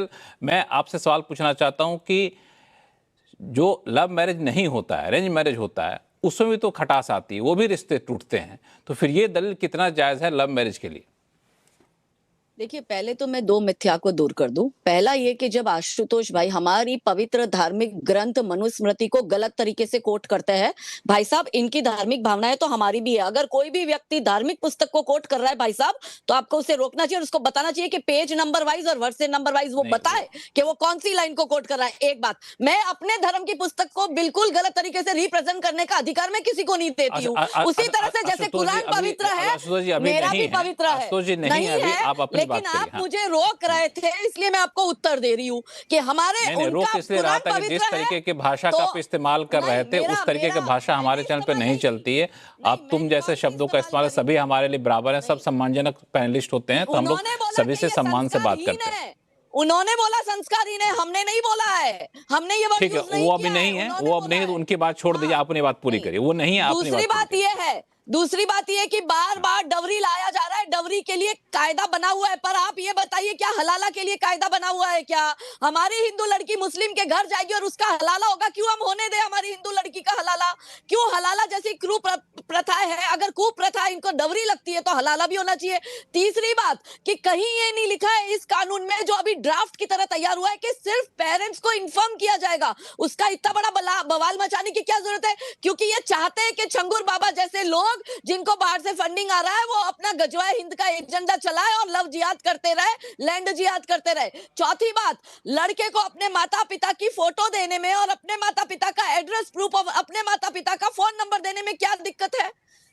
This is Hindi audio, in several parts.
मैं आपसे सवाल पूछना चाहता हूं कि जो लव मैरिज नहीं होता है, अरेंज मैरिज होता है, उसमें भी तो खटास आती है, वो भी रिश्ते टूटते हैं। तो फिर ये दलील कितना जायज है लव मैरिज के लिए? देखिए, पहले तो मैं दो मिथ्या को दूर कर दूं। पहला ये कि जब आशुतोष भाई हमारी पवित्र धार्मिक ग्रंथ मनुस्मृति को गलत तरीके से कोट करते हैं, भाई साहब इनकी धार्मिक भावनाएं तो हमारी भी है। अगर कोई भी व्यक्ति धार्मिक पुस्तक को कोट कर रहा है भाई साहब, तो आपको उसे रोकना चाहिए और उसको बताना चाहिए कि पेज नंबर वाइज और वर्ष नंबर वाइज वो बताए कि वो कौन सी लाइन को कोट कर रहा है। एक बात, मैं अपने धर्म की पुस्तक को बिल्कुल गलत तरीके से रिप्रेजेंट करने का अधिकार मैं किसी को नहीं देती हूँ। उसी तरह से जैसे कुरान पवित्र है, मेरा भी पवित्र है, नहीं है, लेकिन आप मुझे रोक रहे थे, इसलिए मैं आपको उत्तर दे रही हूँ कि हमारे रोक इसलिए रहा था कि जिस तरीके के भाषा का आप इस्तेमाल कर रहे थे, उस तरीके की भाषा हमारे चैनल पे नहीं चलती है। आप तुम जैसे शब्दों का इस्तेमाल, सभी हमारे लिए बराबर हैं, सब सम्मानजनक पैनलिस्ट होते हैं, तो हम लोग सभी से सम्मान से बात करते हैं। उन्होंने बोला संस्कारी ने, हमने नहीं बोला है, हमने ये वर्ड यूज नहीं किया। वो अभी नहीं है, वो अब नहीं, तो उनकी बात छोड़ दीजिए, आपने बात पूरी करिए। वो नहीं है, दूसरी बात यह है कि बार बार डवरी लाया जा रहा है। डवरी के लिए कायदा बना हुआ है, पर आप ये बताइए क्या हलाला के लिए कायदा बना हुआ है? क्या हमारी हिंदू लड़की मुस्लिम के घर जाएगी और उसका हलाला होगा? क्यों हम होने दें हमारी हिंदू लड़की का हलाला? क्यों हलाला जैसी प्रथा है, अगर कुप्रथा इनको डवरी लगती है तो हलाला भी होना चाहिए। तीसरी बात कि कहीं ये नहीं लिखा है इस कानून में, जो अभी ड्राफ्ट की तरह तैयार हुआ है, कि सिर्फ पेरेंट्स को इन्फॉर्म किया जाएगा। उसका इतना बड़ा बवाल मचाने की क्या जरूरत है? क्योंकि ये चाहते हैं कि छंगूर बाबा जैसे लोग जिनको बाहर से फंडिंग आ रहा है, वो अपना गजवाए हिंद का एजेंडा चलाए और लव जिहाद करते रहे, लैंड जिहाद करते रहे। चौथी बात, लड़के को अपने माता पिता की फोटो देने में और अपने माता पिता का एड्रेस प्रूफ और अपने माता पिता का फोन नंबर देने में क्या दिक्कत है?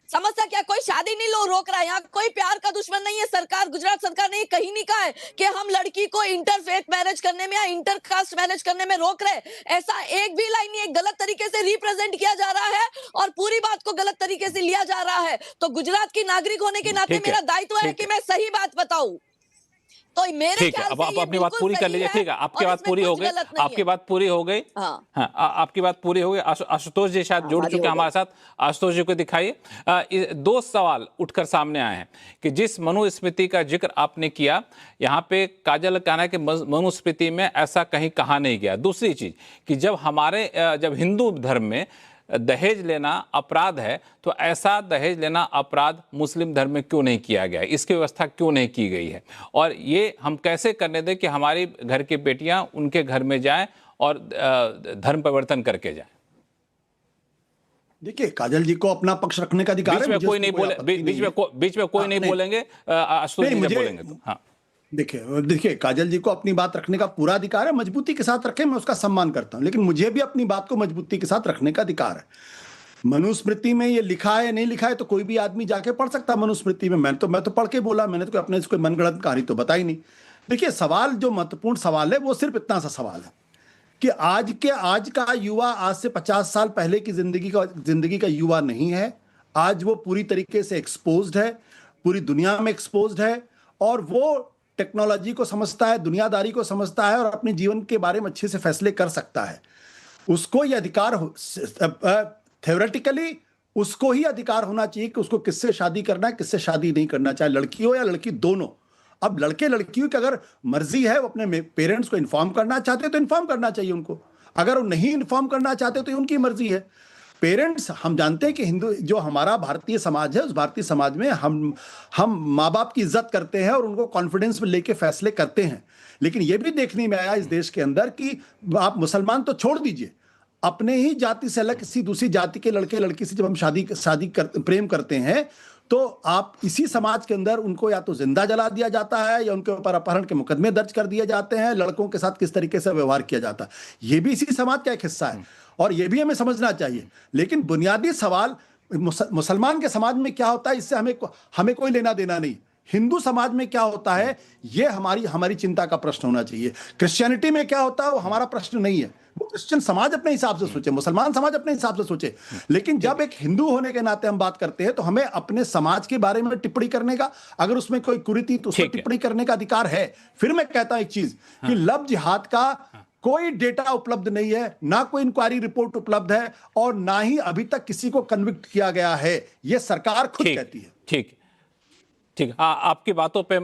समस्या क्या? कोई शादी नहीं रोक रहा है, यहाँ कोई प्यार का दुश्मन नहीं है। सरकार, गुजरात सरकार ने कहीं नहीं कहा है कि हम लड़की को इंटरफेथ मैरिज करने में या इंटरकास्ट मैरिज करने में रोक रहे। ऐसा एक भी लाइन नहीं है। गलत तरीके से रिप्रेजेंट किया जा रहा है और पूरी बात को गलत तरीके से लिया जा रहा है। तो गुजरात की नागरिक होने के नाते मेरा दायित्व है कि मैं सही बात बताऊं। तो मेरे ठीक है, अब आप अपनी बात पूरी कर लीजिए। ठीक है, आपकी बात पूरी हो गई, आपकी बात पूरी हो गई। हाँ, आपकी बात पूरी हो गई। आशुतोष जी शायद जुड़ चुके हैं हमारे साथ। आशुतोष जी को दिखाइए। दो सवाल उठकर सामने आए हैं कि जिस मनुस्मृति का जिक्र आपने किया, यहाँ पे काजल कहना है कि मनुस्मृति में ऐसा कहीं कहा नहीं गया। दूसरी चीज कि जब हिंदू धर्म में दहेज लेना अपराध है, तो ऐसा दहेज लेना अपराध मुस्लिम धर्म में क्यों नहीं किया गया है? इसकी व्यवस्था क्यों नहीं की गई है? और ये हम कैसे करने दें कि हमारी घर की बेटियां उनके घर में जाएं और धर्म परिवर्तन करके जाएं? देखिए, काजल जी को अपना पक्ष रखने का अधिकार है। बीच में कोई नहीं बोलेंगे, आशुतोष जी बोलेंगे तो। हाँ, देखिए काजल जी को अपनी बात रखने का पूरा अधिकार है, मजबूती के साथ रखें, मैं उसका सम्मान करता हूं, लेकिन मुझे भी अपनी बात को मजबूती के साथ रखने का अधिकार है। मनुस्मृति में ये लिखा है नहीं लिखा है तो कोई भी आदमी जाके पढ़ सकता है मनुस्मृति में। मैं तो पढ़ के बोला, मैंने तो अपने कोई मनगढ़ंत कहानी तो बताई नहीं। देखिए, सवाल जो महत्वपूर्ण सवाल है वो सिर्फ इतना सा सवाल है कि आज का युवा आज से 50 साल पहले की जिंदगी का युवा नहीं है। आज वो पूरी तरीके से एक्सपोज्ड है, पूरी दुनिया में एक्सपोज्ड है, और वो टेक्नोलॉजी को समझता है, दुनियादारी को समझता है और अपने जीवन के बारे में अच्छे से फैसले कर सकता है। उसको ये अधिकार थ्योरेटिकली उसको ही अधिकार होना चाहिए कि उसको किससे शादी करना है, किससे शादी नहीं करना, चाहे लड़की हो या लड़की दोनों। अब लड़के लड़कियों की अगर मर्जी है, वो अपने पेरेंट्स को इन्फॉर्म करना चाहते तो इन्फॉर्म करना चाहिए उनको। अगर वो नहीं इन्फॉर्म करना चाहते तो उनकी मर्जी है। पेरेंट्स, हम जानते हैं कि हिंदू जो हमारा भारतीय समाज है, उस भारतीय समाज में हम माँ बाप की इज्जत करते हैं और उनको कॉन्फिडेंस में लेके फैसले करते हैं। लेकिन यह भी देखने में आया इस देश के अंदर कि आप मुसलमान तो छोड़ दीजिए, अपने ही जाति से अलग किसी दूसरी जाति के लड़के लड़की से जब हम प्रेम करते हैं, तो आप इसी समाज के अंदर उनको या तो जिंदा जला दिया जाता है या उनके ऊपर अपहरण के मुकदमे दर्ज कर दिए जाते हैं। लड़कों के साथ किस तरीके से व्यवहार किया जाता है, ये भी इसी समाज का एक हिस्सा है और ये भी हमें समझना चाहिए। लेकिन बुनियादी सवाल मुसलमान के समाज में क्या होता है, इससे हमें कोई लेना देना नहीं। हिंदू समाज में क्या होता है, ये हमारी चिंता का प्रश्न होना चाहिए। क्रिश्चियनिटी में क्या होता है, वो हमारा प्रश्न नहीं है। वो क्रिश्चियन समाज अपने हिसाब से सोचे, मुसलमान समाज अपने हिसाब से सोचे। लेकिन जब एक हिंदू होने के नाते हम बात करते हैं, तो हमें अपने समाज के बारे में टिप्पणी करने का, अगर उसमें कोई कुरीति तो उसमें टिप्पणी करने का अधिकार है। फिर मैं कहता हूं एक चीज कि लव जिहाद का कोई डेटा उपलब्ध नहीं है, ना कोई इंक्वायरी रिपोर्ट उपलब्ध है, और ना ही अभी तक किसी को कन्विक्ट किया गया है। यह सरकार खुद कहती है। ठीक। ठीक है, आपकी बातों पे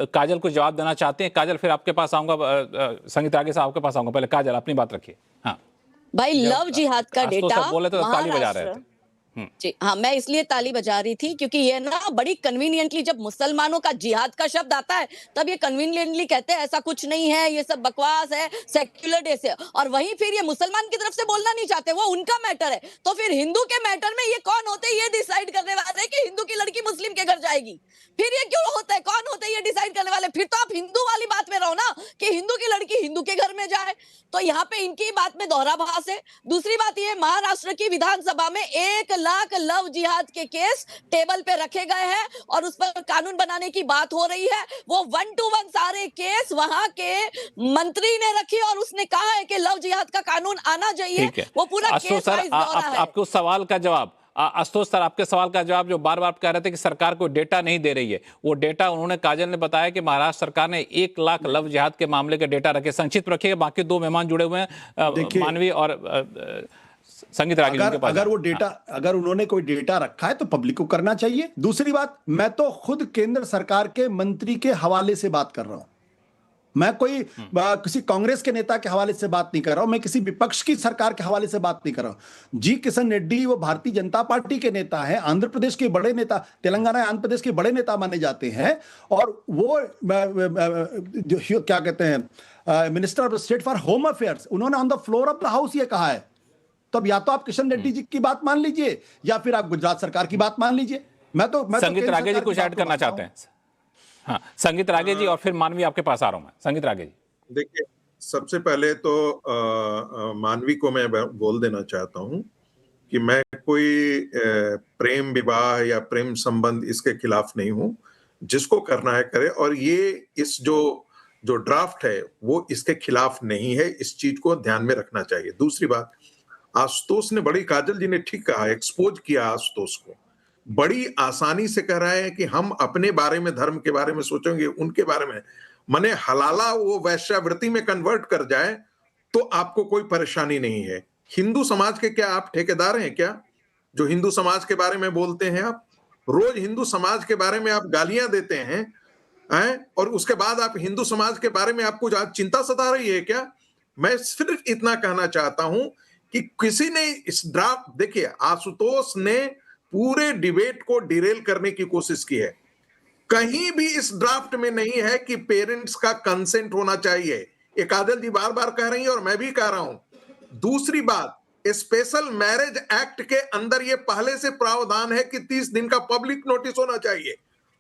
काजल को जवाब देना चाहते हैं। काजल, फिर आपके पास आऊंगा, संगीता आगे से आपके पास आऊंगा। पहले काजल अपनी बात रखिए। हाँ भाई, लव जिहाद का डेटा बोले तो ताली बजा रहे थे। जी हाँ, मैं इसलिए ताली बजा रही थी क्योंकि ये ना बड़ी कन्वीनियंटली, जब मुसलमानों का जिहाद का शब्द आता है तब ये कन्वीनियंटली कहते हैं ऐसा कुछ नहीं है, ये सब बकवास है, सेक्युलर डे से। और वहीं फिर ये मुसलमान की तरफ से बोलना नहीं चाहते, वो उनका मैटर है। तो फिर हिंदू के मैटर में ये कौन होते हैं ये डिसाइड करने वाले हैं कि हिंदू की लड़की मुस्लिम के घर जाएगी? फिर ये क्यों होता है? कौन होते हैं ये डिसाइड करने वाले? फिर तो आप हिंदू वाली बात में रहो ना, कि हिंदू की लड़की हिंदू के घर में जाए। तो यहाँ पे इनकी बात में दोहराभास है। दूसरी बात ये, महाराष्ट्र की विधानसभा में 1 लाख लव जिहाद के केस टेबल पे रखे गए हैं और उस पर कानून बनाने की बात हो रही है। वो 1 to 1 सारे केस वहां के मंत्री ने रखी और उसने कहा है कि लव जिहाद का कानून आना चाहिए। वो पूरा केस वाइज दौरा है। आपके उस सवाल का जवाब, आशुतोष सर, आपके सवाल का जवाब, जो बार बार कह रहे थे कि सरकार को डेटा नहीं दे रही है, वो डेटा उन्होंने, काजल ने बताया कि महाराष्ट्र सरकार ने 1 लाख लव जिहाद के मामले के डेटा रखे। संक्षिप्त रखिएगा, बाकी 2 मेहमान जुड़े हुए हैं, मानवी और संगीत रागी के पास। अगर वो डेटा, अगर उन्होंने कोई डेटा रखा है तो पब्लिक को करना चाहिए। दूसरी बात, मैं तो खुद केंद्र सरकार के मंत्री के हवाले से बात कर रहा हूं। मैं कोई किसी कांग्रेस के नेता के हवाले से बात नहीं कर रहा हूं, मैं किसी विपक्ष की सरकार के हवाले से बात नहीं कर रहा हूं। जी किशन रेड्डी वो भारतीय जनता पार्टी के नेता हैं, आंध्र प्रदेश के बड़े नेता, तेलंगाना आंध्र प्रदेश के बड़े नेता माने जाते हैं। और वो जो क्या कहते हैं, minister of state for home affairs, उन्होंने on the floor of the house ये कहा है। तो अब या तो आप किशन रेड्डी जी की बात मान लीजिए या फिर आप गुजरात सरकार की बात मान लीजिए। मैं संगीत रागे जी कुछ ऐड करना चाहते हैं? हाँ, संगीत रागे जी, और फिर मानवी आपके पास आ रहा हूं मैं। संगीत रागे जी। देखिए, सबसे पहले तो मानवी को मैं बोल देना चाहता हूं कि मैं कोई प्रेम विवाह या प्रेम संबंध इसके खिलाफ नहीं हूं। जिसको करना है करे, और ये इस जो ड्राफ्ट है वो इसके खिलाफ नहीं है। इस चीज को ध्यान में रखना चाहिए। दूसरी बात, आशुतोष ने, बड़ी काजल जी ने ठीक कहा, एक्सपोज किया आशुतोष को। बड़ी आसानी से कह रहे हैं कि हम अपने बारे में, धर्म के बारे में सोचेंगे, उनके बारे में, मने हलाला वो वैश्यावृत्ति में कन्वर्ट कर जाए तो आपको कोई परेशानी नहीं है। हिंदू समाज के क्या आप ठेकेदार हैं क्या, जो हिंदू समाज के बारे में बोलते हैं? आप रोज हिंदू समाज के बारे में आप गालियां देते हैं, और उसके बाद आप हिंदू समाज के बारे में आपको चिंता सता रही है क्या? मैं सिर्फ इतना कहना चाहता हूं कि किसी ने इस ड्राफ्ट, देखिए, आशुतोष ने पूरे डिबेट को डिरेल करने की कोशिश की है। कहीं भी इस ड्राफ्ट में नहीं है कि पेरेंट्स का कंसेंट होना चाहिए। ये काजल जी बार बार कह रही हैं और मैं भी कह रहा हूं। दूसरी बात, स्पेशल मैरिज एक्ट के अंदर ये पहले से प्रावधान है कि 30 दिन का पब्लिक नोटिस होना चाहिए।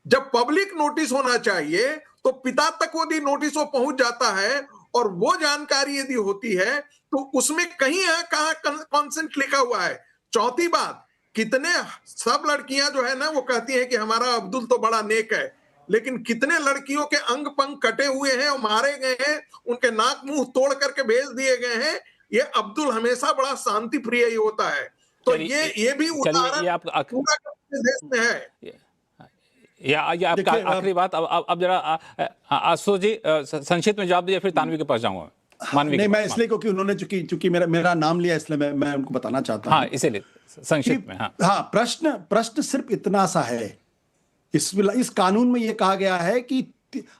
जब पब्लिक नोटिस होना चाहिए तो पिता तक यदि नोटिस वो पहुंच जाता है और वो जानकारी यदि होती है तो उसमें कहीं कहां कंसेंट लिखा हुआ है। चौथी बात, कितने सब लड़कियां जो है ना वो कहती हैं कि हमारा अब्दुल तो बड़ा नेक है, लेकिन कितने लड़कियों के अंग पंग कटे हुए हैं और मारे गए हैं, उनके नाक मुंह तोड़ करके भेज दिए गए हैं। ये अब्दुल हमेशा बड़ा शांति प्रिय ही होता है। तो ये भी उदाहरण पूरा देश में है। या आपका आखिरी बात, अब जरा आशुतोष जी संक्षिप्त में जवाब दीजिए, फिर तानवी के पास जाऊंगा। नहीं, मैं इसलिए, क्योंकि उन्होंने चूंकि मेरा नाम लिया, इसलिए मैं उनको बताना चाहता हूं। हाँ, इसीलिए संक्षिप्त में। हाँ, प्रश्न सिर्फ इतना सा है, इस कानून में यह कहा गया है कि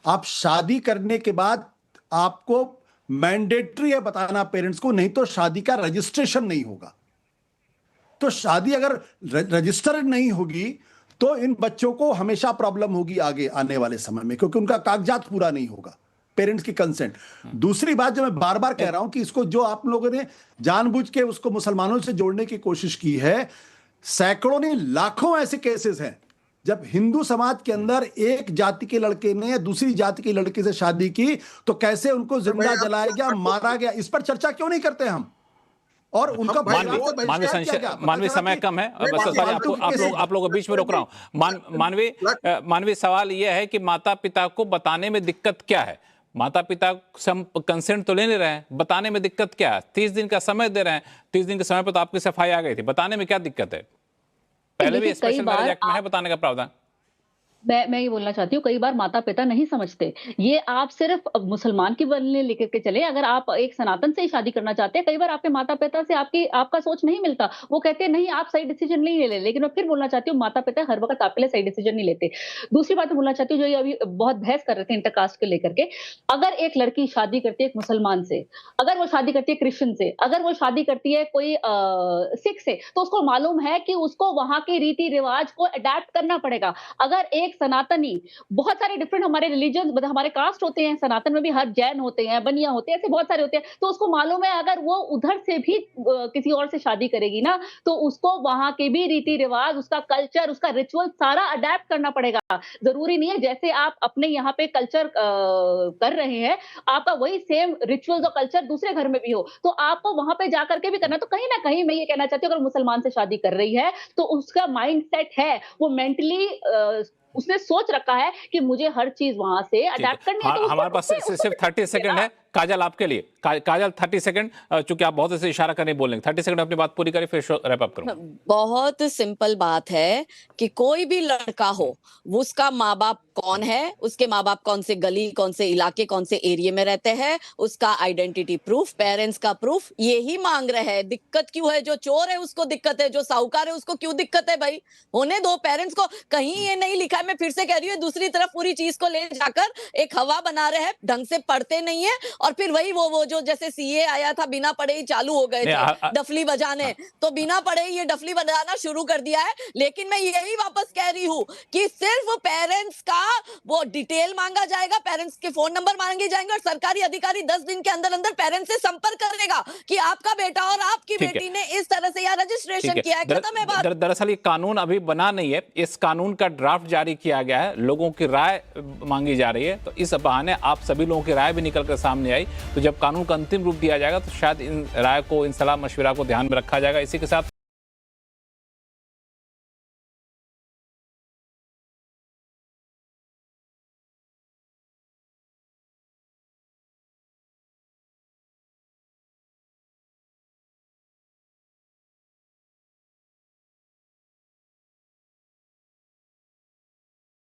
आप शादी करने के बाद आपको मैंडेटरी है बताना पेरेंट्स को, नहीं तो शादी का रजिस्ट्रेशन नहीं होगा। तो शादी अगर रजिस्टर नहीं होगी तो इन बच्चों को हमेशा प्रॉब्लम होगी आगे आने वाले समय में, क्योंकि उनका कागजात पूरा नहीं होगा, पेरेंट्स की कंसेंट। दूसरी बात जो मैं बार बार कह रहा हूं कि इसको जो आप लोगों ने जानबूझ के उसको मुसलमानों से जोड़ने की कोशिश की है, सैकड़ों नहीं लाखों ऐसे केसेस हैं जब हिंदू समाज के अंदर एक जाति के लड़के ने दूसरी जाति की लड़की से शादी की तो कैसे उनको जिंदा जलाया गया, मारा गया। इस पर चर्चा क्यों नहीं करते हम? और उनका मानवीय समय कम है, आप लोगों को बीच में रोक रहा हूं। मानवीय सवाल यह है कि माता पिता को बताने में दिक्कत क्या है? माता पिता से हम कंसेंट तो ले नहीं रहे हैं, बताने में दिक्कत क्या है? 30 दिन का समय दे रहे हैं, 30 दिन के समय पर तो आपकी सफाई आ गई थी, बताने में क्या दिक्कत है? पहले भी स्पेशल मैरिज एक्ट में है बताने का प्रावधान। मैं ये बोलना चाहती हूँ, कई बार माता-पिता नहीं समझते। ये आप सिर्फ़ मुसलमान की बनने लेकर के चले, अगर आप एक सनातन से ही शादी करना चाहते हैं, कई बार आपके माता-पिता से आपका सोच नहीं मिलता। वो कहते हैं नहीं आप सही डिसीज़न नहीं ले, लेकिन मैं फिर बोलना चाहती हूँ माता-पिता हर वक़्त आपके लिए सही डिसीज़न नहीं लेते। दूसरी बात मैं बोलना चाहती हूँ, जो ये अभी बहुत बहस कर रहे थे इंटरकास्ट को लेकर के, अगर एक लड़की शादी करती है एक मुसलमान से, अगर वो शादी करती है क्रिश्चियन से, अगर वो शादी करती है कोई सिख से, तो उसको मालूम है कि उसको वहाँ के रीति-रिवाज को अडैप्ट करना पड़ेगा। अगर एक सनातनी, बहुत सारे डिफरेंट हमारे रिलीजन मतलब हमारे कास्ट होते हैं, सनातन में भी हर जैन होते हैं, बनिया होते हैं, ऐसे बहुत सारे होते हैं, तो उसको मालूम है अगर वो उधर से भी किसी और से शादी करेगी ना, तो उसको वहाँ के भी रीति-रिवाज, उसका कल्चर, उसका रिचुअल सारा अडैप्ट करना पड़ेगा। ज़रूरी नहीं है जैसे आप अपने यहाँ पे कल्चर कर रहे हैं, आपका वही सेम रिचुअल्स और कल्चर दूसरे घर में भी हो, तो आपको वहाँ पे जाकर के भी करना है। तो कहीं न कहीं मैं ये कहना चाहती हूँ, अगर मुसलमान से शादी कर रही है, तो उसका माइंडसेट है, वो मेंटली उसने सोच रखा है कि मुझे हर चीज वहां से अडैप्ट करनी है। तो हमारे पास सिर्फ 30 सेकंड है काजल आपके लिए। काजल 30 सेकंड, चूंकि आप बहुत ऐसे इशारा करने बोलेंगे, 30 सेकंड अपनी बात पूरी करें फिर रैप अप करूं। बहुत सिंपल बात है कि कोई भी लड़का हो, उसका माँ बाप कौन है, उसके माँ बाप कौन से गली, कौन से इलाके, कौन से एरिया में रहते हैं, उसका आइडेंटिटी प्रूफ, पेरेंट्स का प्रूफ, यही मांग रहे हैं। दिक्कत क्यों है? जो चोर है उसको दिक्कत है, जो साहूकार है उसको क्यों दिक्कत है? भाई होने दो पेरेंट्स को। कहीं ये नहीं लिखा है, मैं फिर से कह रही हूँ, दूसरी तरफ पूरी चीज को ले जाकर एक हवा बना रहे हैं, ढंग से पढ़ते नहीं है, और फिर वही वो जो जैसे सीए आया था, बिना पढ़े ही चालू हो गए थे डफली बजाने, तो बिना पढ़े ही ये डफली बजाना शुरू कर दिया है। लेकिन मैं यही वापस कह रही हूँ कि सिर्फ पेरेंट्स का वो डिटेल मांगा जाएगा, पेरेंट्स के फोन नंबर मांगे जाएंगे, और सरकारी अधिकारी 10 दिन के अंदर अंदर पेरेंट्स से संपर्क करेगा कि आपका बेटा और आपकी बेटी ने इस तरह से यहाँ रजिस्ट्रेशन किया है। खत्म है बात। दरअसल ये कानून अभी बना नहीं है, इस कानून का ड्राफ्ट जारी किया गया है, लोगों की राय मांगी जा रही है, तो इस बहाने आप सभी लोगों की राय भी निकल कर सामने आई। तो जब कानून का अंतिम रूप दिया जाएगा तो शायद इन राय को, इन सलाह मशविरा को ध्यान में रखा जाएगा। इसी के साथ